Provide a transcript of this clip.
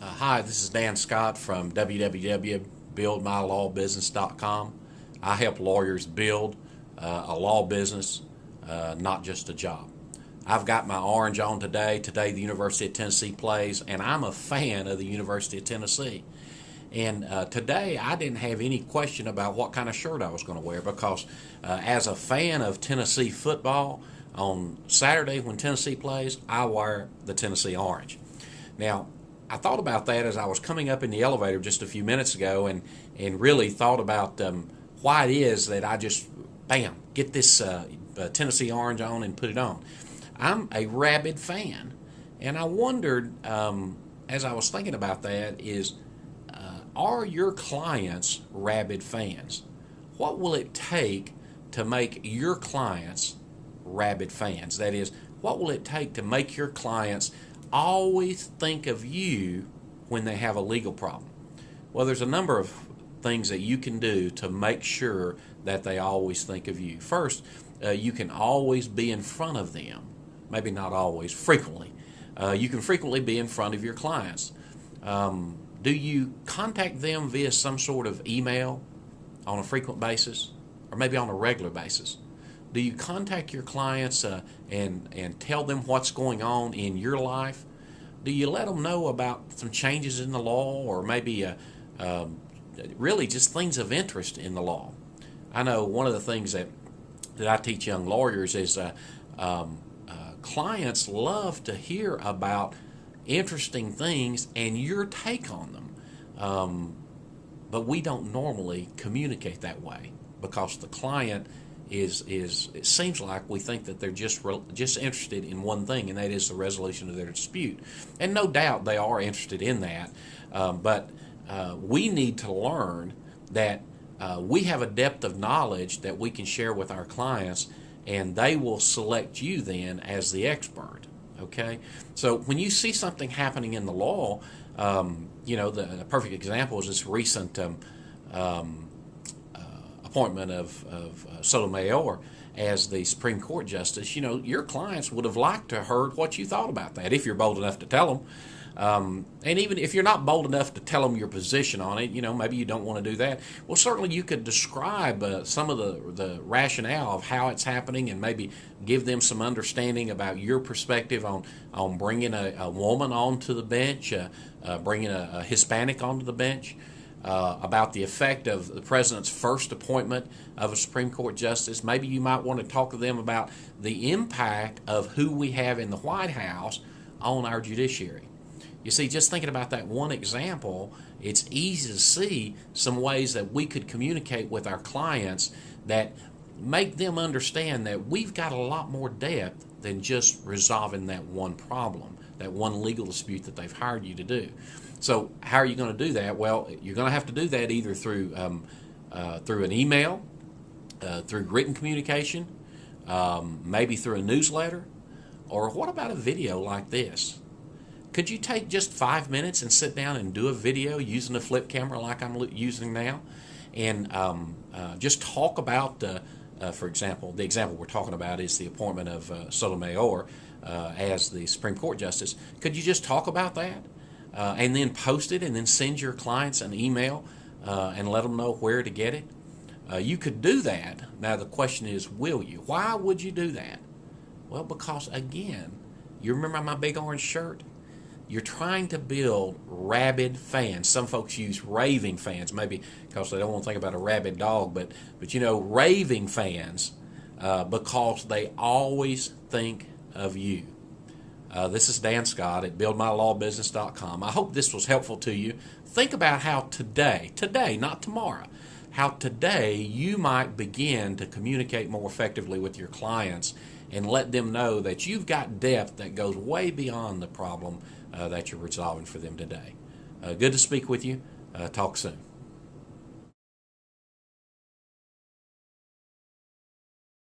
Hi, this is Dan Scott from www.buildmylawbusiness.com. I help lawyers build a law business, not just a job. I've got my orange on today. Today, the University of Tennessee plays, and I'm a fan of the University of Tennessee. And today, I didn't have any question about what kind of shirt I was going to wear because, as a fan of Tennessee football, on Saturday when Tennessee plays, I wear the Tennessee orange. Now, I thought about that as I was coming up in the elevator just a few minutes ago and really thought about why it is that I just, bam, get this Tennessee orange on and put it on. I'm a rabid fan, and I wondered, as I was thinking about that, are your clients rabid fans? What will it take to make your clients rabid fans? That is, what will it take to make your clients always think of you when they have a legal problem? Well, there's a number of things that you can do to make sure that they always think of you. First, you can always be in front of them. Maybe not always, frequently. You can frequently be in front of your clients. Do you contact them via some sort of email on a frequent basis or maybe on a regular basis? Do you contact your clients and tell them what's going on in your life? Do you let them know about some changes in the law or maybe really just things of interest in the law? I know one of the things that I teach young lawyers is clients love to hear about interesting things and your take on them. But we don't normally communicate that way because the client it seems like we think that they're just interested in one thing, and that is the resolution of their dispute. And no doubt they are interested in that, but we need to learn that we have a depth of knowledge that we can share with our clients, and they will select you then as the expert. Okay? So when you see something happening in the law, the perfect example is this recent appointment of Sotomayor as the Supreme Court Justice. Your clients would have liked to have heard what you thought about that, if you're bold enough to tell them. And even if you're not bold enough to tell them your position on it, maybe you don't want to do that. Well, certainly you could describe some of the rationale of how it's happening and maybe give them some understanding about your perspective on bringing a woman onto the bench, bringing a Hispanic onto the bench, about the effect of the president's first appointment of a Supreme Court justice. Maybe you might want to talk to them about the impact of who we have in the White House on our judiciary. You see, just thinking about that one example, it's easy to see some ways that we could communicate with our clients that make them understand that we've got a lot more depth than just resolving that one problem, that one legal dispute that they've hired you to do. So how are you going to do that? Well, you're going to have to do that either through an email, through written communication, maybe through a newsletter, or what about a video like this? Could you take just 5 minutes and sit down and do a video using a flip camera like I'm using now, and just talk about, for example, the example we're talking about is the appointment of Sotomayor as the Supreme Court Justice. Could you just talk about that and then post it and then send your clients an email and let them know where to get it? You could do that. Now the question is, will you? Why would you do that? Well, because again, you remember my big orange shirt? You're trying to build rabid fans. Some folks use raving fans, maybe because they don't want to think about a rabid dog, but raving fans because they always think of you. This is Dan Scott at buildmylawbusiness.com. I hope this was helpful to you. Think about how today, not tomorrow, how today you might begin to communicate more effectively with your clients and let them know that you've got depth that goes way beyond the problem that you're resolving for them today. Good to speak with you. Talk soon.